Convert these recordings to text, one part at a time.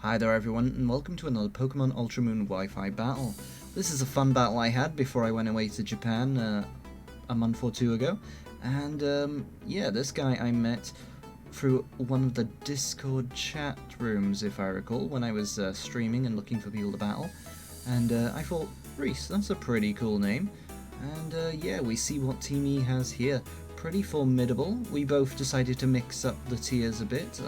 Hi there everyone, and welcome to another Pokemon Ultra Moon Wi-Fi battle. This is a fun battle I had before I went away to Japan a month or two ago, and yeah, this guy I met through one of the Discord chat rooms, if I recall, when I was streaming and looking for people to battle, and I thought, Reese, that's a pretty cool name, and yeah, we see what team he has here. Pretty formidable. We both decided to mix up the tiers a bit,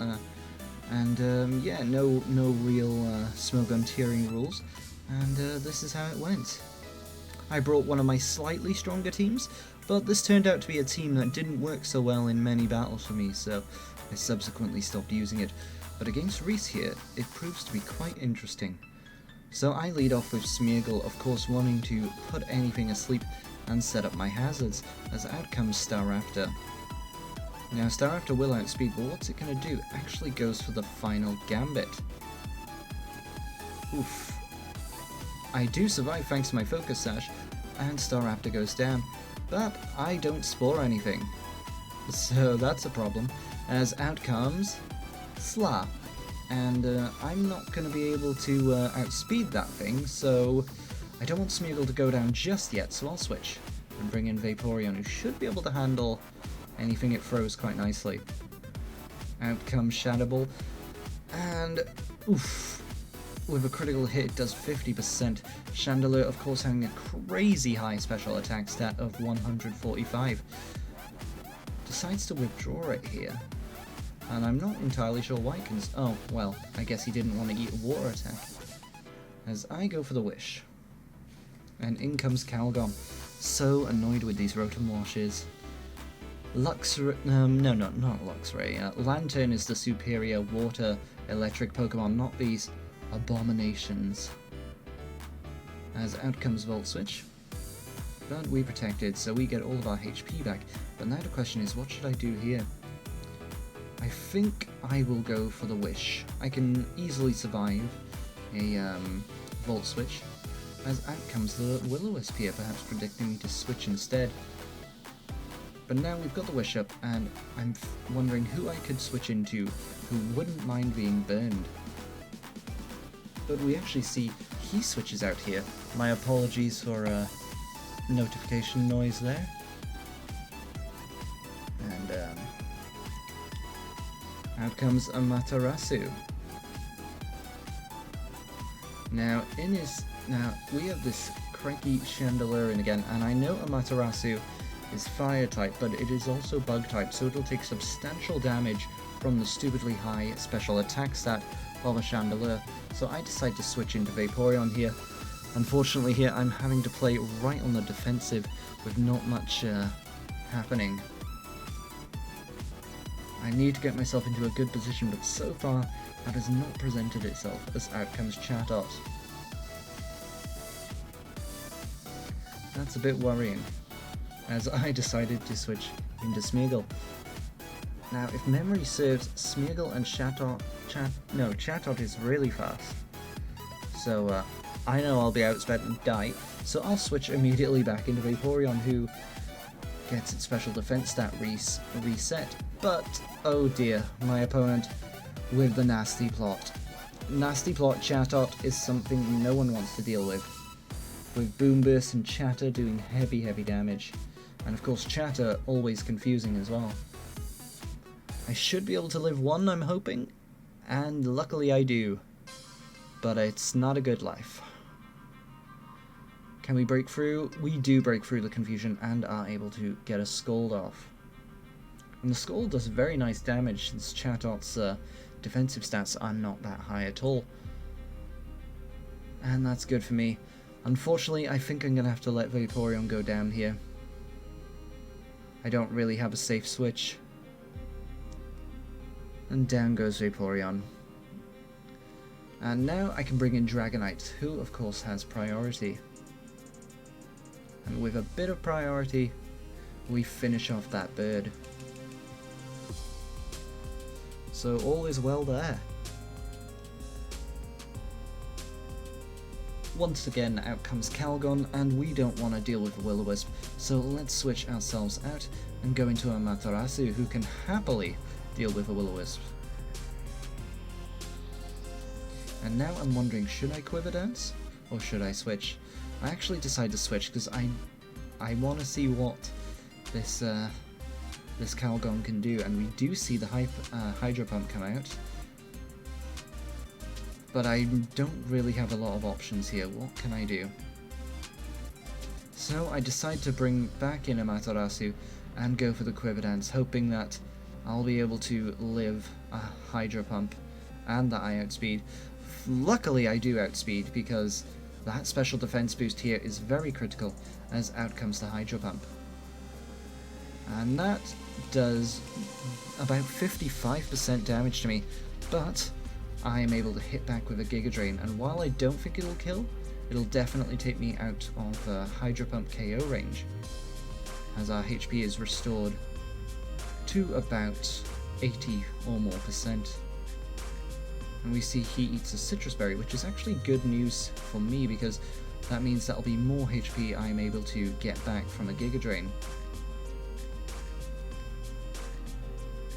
and yeah, no real smoke gun tiering rules, and this is how it went. I brought one of my slightly stronger teams, but this turned out to be a team that didn't work so well in many battles for me, so I subsequently stopped using it. But against Reese here, it proves to be quite interesting. So I lead off with Smeargle, of course wanting to put anything asleep and set up my hazards, as out comes Staraptor. Now Staraptor will outspeed, but what's it going to do? Actually goes for the final Gambit. Oof. I do survive thanks to my Focus Sash, and Staraptor goes down, but I don't spore anything. So that's a problem, as out comes Slap. And I'm not going to be able to outspeed that thing, so I don't want Smeargle to go down just yet, so I'll switch and bring in Vaporeon, who should be able to handle anything it throws quite nicely. Out comes Shadow Ball, and oof, with a critical hit it does 50%. Chandelure, of course, having a crazy high special attack stat of 145. Decides to withdraw it here, and I'm not entirely sure why. Oh, well, I guess he didn't want to eat a water attack. As I go for the Wish. And in comes Calgon. So annoyed with these Rotom Washes. Luxray, no, not Luxray. Lantern is the superior water electric Pokemon, not these abominations. As out comes Volt Switch. But we protected, so we get all of our HP back. But now the question is, what should I do here? I think I will go for the Wish. I can easily survive a Volt Switch. As out comes the Will-O-Wisp here, perhaps predicting me to switch instead. But now we've got the Wish up, and I'm wondering who I could switch into who wouldn't mind being burned. But we actually see he switches out here. My apologies for notification noise there. And out comes Amaterasu. Now we have this cranky Chandelure in again, and I know Amaterasu is fire type, but it is also bug type, so it'll take substantial damage from the stupidly high special attack stat of a Chandelure. So I decide to switch into Vaporeon here. Unfortunately here I'm having to play right on the defensive with not much happening. I need to get myself into a good position, but so far that has not presented itself, as out comes Chatot. That's a bit worrying, as I decided to switch into Smeargle. Now, if memory serves, Smeargle and Chatot is really fast. So I know I'll be outspent and die, so I'll switch immediately back into Vaporeon, who gets its special defense stat reset. But, oh dear, my opponent with the Nasty Plot. Nasty Plot Chatot is something no one wants to deal with Boom Burst and Chatter doing heavy damage. And of course Chatter always confusing as well. I should be able to live one, I'm hoping, and luckily I do. But it's not a good life. Can we break through? We do break through the confusion and are able to get a Scald off. And the Scald does very nice damage since Chatot's defensive stats are not that high at all. And that's good for me. Unfortunately, I think I'm going to have to let Vaporeon go down here. I don't really have a safe switch. And down goes Vaporeon. And now I can bring in Dragonite, who of course has priority. And with a bit of priority, we finish off that bird. So all is well there. Once again, out comes Calgon, and we don't want to deal with Will-O-Wisp, so let's switch ourselves out and go into Amaterasu, who can happily deal with a Will-O-Wisp. And now I'm wondering, should I Quiver Dance? Or should I switch? I actually decided to switch because I want to see what this Calgon can do, and we do see the Hydro Pump come out. But I don't really have a lot of options here. What can I do? So I decide to bring back in Amaterasu and go for the Quiver Dance, hoping that I'll be able to live a Hydro Pump and that I outspeed. Luckily I do outspeed, because that special defense boost here is very critical, as out comes the Hydro Pump. And that does about 55% damage to me, but I am able to hit back with a Giga Drain, and while I don't think it'll kill, it'll definitely take me out of Hydro Pump KO range, as our HP is restored to about 80 or more percent. And we see he eats a Citrus Berry, which is actually good news for me, because that means that'll be more HP I'm able to get back from a Giga Drain.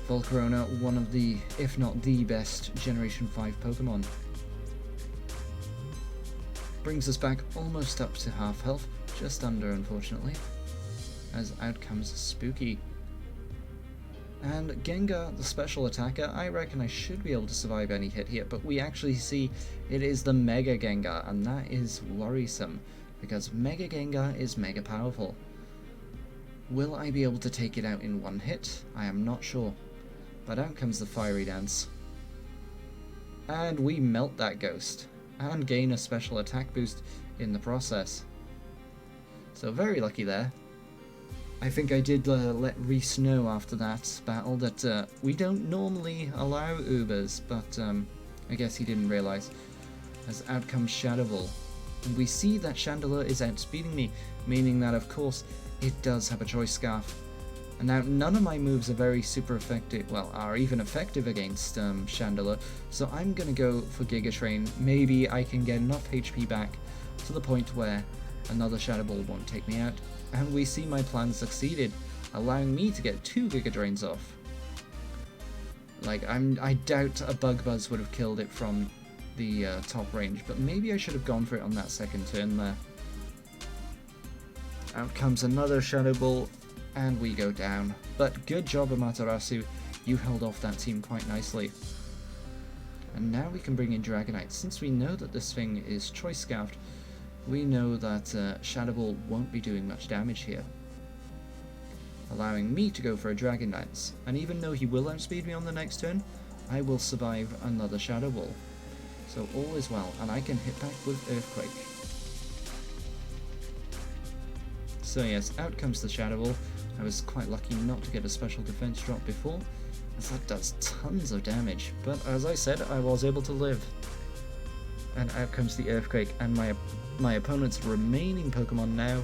Volcarona, one of the, if not the best, Generation 5 Pokemon. Brings us back almost up to half health, just under unfortunately, as out comes Spooky. And Gengar, the special attacker, I reckon I should be able to survive any hit here, but we actually see it is the Mega Gengar, and that is worrisome, because Mega Gengar is mega powerful. Will I be able to take it out in one hit? I am not sure. But out comes the Fiery Dance. And we melt that ghost, and gain a special attack boost in the process. So very lucky there. I think I did let Reese know after that battle that we don't normally allow Ubers, but I guess he didn't realise. As out comes Shadow Ball. And we see that Chandelure is outspeeding me, meaning that of course it does have a Choice Scarf. And now none of my moves are very super effective, well, are even effective against Chandelure, so I'm gonna go for Giga Train. Maybe I can get enough HP back to the point where another Shadow Ball won't take me out. And we see my plan succeeded, allowing me to get 2 Giga Drains off. Like, I doubt a Bug Buzz would have killed it from the top range, but maybe I should have gone for it on that second turn there. Out comes another Shadow Ball, and we go down. But good job, Amaterasu, you held off that team quite nicely. And now we can bring in Dragonite. Since we know that this thing is Choice Scarfed, we know that Shadow Ball won't be doing much damage here, allowing me to go for a Dragon Dance. And even though he will outspeed me on the next turn, I will survive another Shadow Ball. So all is well, and I can hit back with Earthquake. So yes, out comes the Shadow Ball. I was quite lucky not to get a special defense drop before, as that does tons of damage, but as I said, I was able to live. And out comes the Earthquake, and my opponent's remaining Pokemon now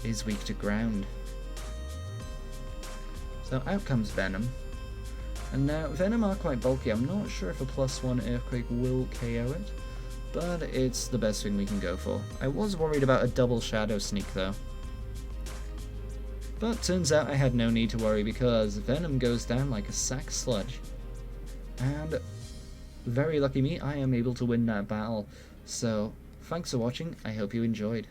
is weak to ground. So out comes Venom. And now, Venom are quite bulky. I'm not sure if a +1 Earthquake will KO it, but it's the best thing we can go for. I was worried about a double Shadow Sneak though. But turns out I had no need to worry, because Venom goes down like a sack sludge. And very lucky me, I am able to win that battle. So thanks for watching, I hope you enjoyed.